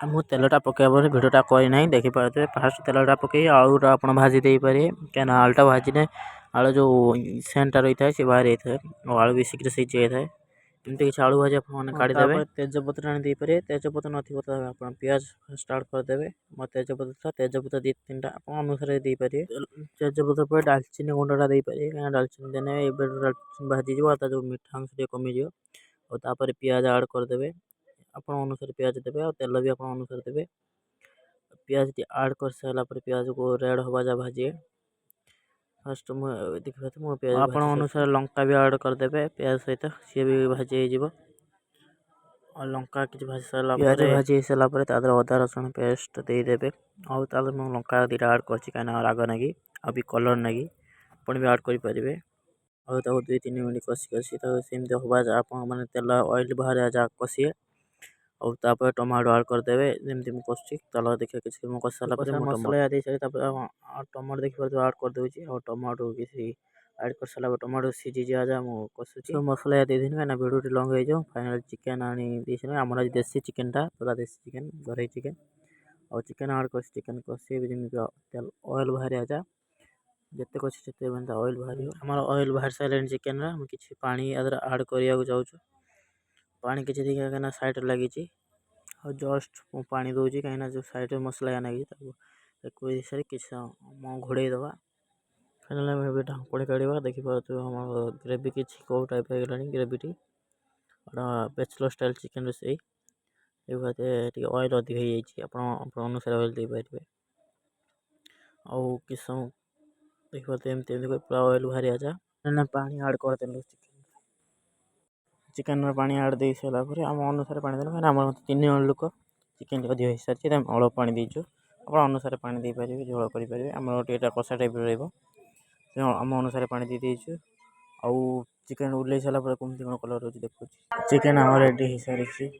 ମୁଁ ତେଲଟା ପକାଇବା ପରେ ଭିଡ଼ିଓଟା କରିନାହିଁ ଦେଖିପାରୁଥିବେ। ଫାଷ୍ଟ ତେଲଟା ପକାଇ ଆଳୁଟା ଆପଣ ଭାଜି ଦେଇପାରିବେ, କାହିଁକିନା ଆଳୁଟା ଭାଜିଲେ ଆଳୁ ଯେଉଁ ସେଣ୍ଟଟା ରହିଥାଏ ସେ ବାହାରି ଯାଇଥାଏ ଆଉ ଆଳୁ ବି ଶୀଘ୍ର ସିଝି ଯାଇଥାଏ। ଏମିତି କିଛି ଆଳୁ ଭାଜି ଆପଣମାନେ କାଢ଼ିଦେବେ। ତେଜପତ୍ର ଆଣି ଦେଇପାରିବେ, ତେଜପତ୍ର ନଥିବ ତ ଆପଣ ପିଆଜ ଷ୍ଟାର୍ଟ କରିଦେବେ। ମୋ ତେଜପତ୍ର ଥିଲା, ତେଜପତ୍ର 2-3ଟା ଆପଣ ଅନୁସାରେ ଦେଇପାରିବେ। ତେଜପତ୍ର ପରେ ଡାଲଚିନି ଗୁଣ୍ଡଟା ଦେଇପାରିବେ, କାହିଁକିନା ଡାଲଚିନି ଦେଲେ ଏବେ ଡାଲଚିନି ଭାଜିଯିବ ଆଉ ତା ଯେଉଁ ମିଠା ଅଂଶ ଟିକେ କମିଯିବ। ଆଉ ତାପରେ ପିଆଜ ଆଡ଼୍ କରିଦେବେ, ଆପଣ ଅନୁସାରେ ପିଆଜ ଦେବେ ଆଉ ତେଲ ବି ଆପଣ ଅନୁସାରେ ଦେବେ। ପିଆଜଟି ଆଡ଼୍ କରିସାରିଲା ପରେ ପିଆଜକୁ ରେଡ଼୍ ହେବା ଯାଏ ଭାଜିବେ। ଫାଷ୍ଟ ମୁଁ ଦେଖିପାରୁଥିବେ ମୁଁ ପିଆଜ ଆପଣ ଅନୁସାରେ ଲଙ୍କା ବି ଆଡ଼୍ କରିଦେବେ ପିଆଜ ସହିତ, ସିଏ ବି ଭାଜି ହେଇଯିବ। ଆଉ ଲଙ୍କା କିଛି ଭାଜି ସାରିଲା ପରେ ପିଆଜ ଭାଜି ହେଇସାରିଲା ପରେ ତା ଦେହରେ ଅଦା ରସୁଣ ପେଷ୍ଟ ଦେଇଦେବେ। ଆଉ ତାହେଲେ ମୁଁ ଲଙ୍କା 2ଟା ଆଡ଼୍ କରିଛି, କାହିଁକିନା ରାଗ ନାଗି ଆଉ ବି କଲର୍ ନାଗି ଆପଣ ବି ଆଡ଼୍ କରିପାରିବେ। ଆଉ ତାକୁ 2-3 ମିନିଟ୍ କଷି ତାକୁ ସେମିତି ହେବା ଯାଏ ଆପଣ ମାନେ ତେଲ ଅଏଲ୍ ବାହାରିବା ଯାଏ କଷିବେ। ଆଉ ତାପରେ ଟମାଟୋ ଆଡ଼୍ କରିଦେବେ, ଯେମିତି ମୁଁ କଷୁଛି ତେଲ ଦେଖିବା କିଛି ମୁଁ କଷି ସାରିଲା ପରେ ମସଲା ଦେଇସାରି ତାପରେ ଟମାଟୋ ଦେଖିପାରୁଥିବେ ଆଡ଼୍ କରିଦେଉଛି। ଆଉ ଟମାଟୋ କିଛି ଆଡ଼୍ କରିସାରିଲା ପରେ ଟମାଟୋ ସିଝିଯିବା ଯାଏ ମୁଁ କଷୁଛି। ସବୁ ମସଲା ଦେଇଦେଇଥିଲି, କାହିଁକିନା ଭିଡ଼ିଓଟି ଲଙ୍ଗ୍ ହେଇଯିବ। ଫାଇନାଲ୍ ଚିକେନ୍ ଆଣି ଦେଇସାରି ଆମର ଆଜି ଦେଶୀ ଚିକେନ୍ଟା, ପୁରା ଦେଶୀ ଚିକେନ୍, ଘରୋଇ ଚିକେନ୍। ଆଉ ଚିକେନ୍ ଆଡ଼୍ କରିଛି, ଚିକେନ୍ କଷିବି ଯେମିତି ଅଏଲ୍ ବାହାରିବା ଯାଏ, ଯେତେ କଷି ସେତେ ମାନେ ଅଏଲ୍ ବାହାରିବ। ଆମର ଅଏଲ୍ ବାହାରି ସାରିଲାଣି ଚିକେନ୍ରେ, ଆମେ କିଛି ପାଣି ଆ ଦେହରେ ଆଡ଼୍ କରିବାକୁ ଯାଉଛୁ। ପାଣି କିଛି ଦେଇକି କାହିଁକିନା ସାଇଡ଼୍ରେ ଲାଗିଛି, ଆଉ ଜଷ୍ଟ ମୁଁ ପାଣି ଦେଉଛି, କାହିଁକିନା ଯେଉଁ ସାଇଡ଼୍ରେ ମସଲା ଲାଗିଛି ତାକୁ ଦେଇସାରି କିଛି ସମୟ ଘୋଡ଼େଇ ଦେବା। ଫାଇନାଲ୍ ଆମେ ଏବେ ଢାଙ୍କୁଣି କାଢ଼ିବା। ଦେଖିପାରୁଥିବେ ଆମର ଗ୍ରେଭି କିଛି କେଉଁ ଟାଇପ୍ ହେଇଗଲାଣି ଗ୍ରେଭିଟି। ବ୍ୟାଚଲର୍ ଷ୍ଟାଇଲ୍ ଚିକେନ୍ ରୋଷେଇ ଏଇଭଳିଆ ଟିକେ ଅଏଲ୍ ଅଧିକ ହେଇଯାଇଛି, ଆପଣ ଅନୁସାରେ ଅଏଲ୍ ଦେଇପାରିବେ। ଆଉ କିଛି ସମୟ ଦେଖିପାରୁଥିବେ ଏମିତି ପୁରା ଅଏଲ୍ ବାହାରିବା ଯାଏ ପାଣି ଆଡ଼୍ କରିଦେଲୁ। ଚିକେନ୍ର ପାଣି ଆଡ଼୍ ଦେଇ ସାରିଲା ପରେ ଆମ ଅନୁସାରେ ପାଣି ଦେଲୁ, କାହିଁକିନା ଆମର 3 ଜଣ ଲୋକ, ଚିକେନ୍ ଅଧିକ ହେଇସାରିଛି ଆମେ ଅଳ୍ପ ପାଣି ଦେଇଛୁ। ଆପଣ ଅନୁସାରେ ପାଣି ଦେଇପାରିବେ, ଝୋଳ କରିପାରିବେ। ଆମର ଟିକେ କଷା ଟାଇପ୍ର ରହିବ, ଆମ ଅନୁସାରେ ପାଣି ଦେଇଛୁ। ଆଉ ଚିକେନ୍ ଓହ୍ଲେଇ ସାରିଲା ପରେ କେମିତି କ'ଣ କଲର୍ ରହୁଛି ଦେଖୁଛି। ଚିକେନ୍ ଆମର ରେଡ଼ି ହେଇସାରିଛି।